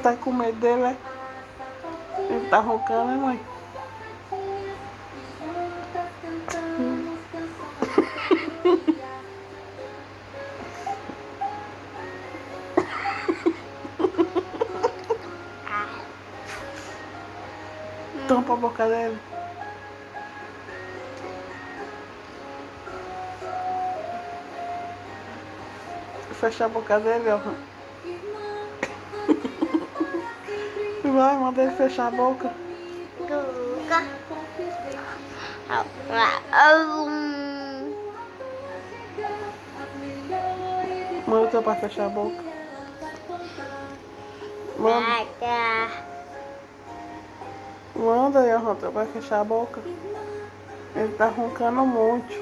Tá com medo dele, é? Ele tá roncando, né, mãe? Tampa a boca dele. Fecha a boca dele, ó. Vai, manda ele fechar a boca. Manda o teu pai fechar a boca. Manda. Manda aí, ó, teu pai fechar a boca. Ele tá roncando muito.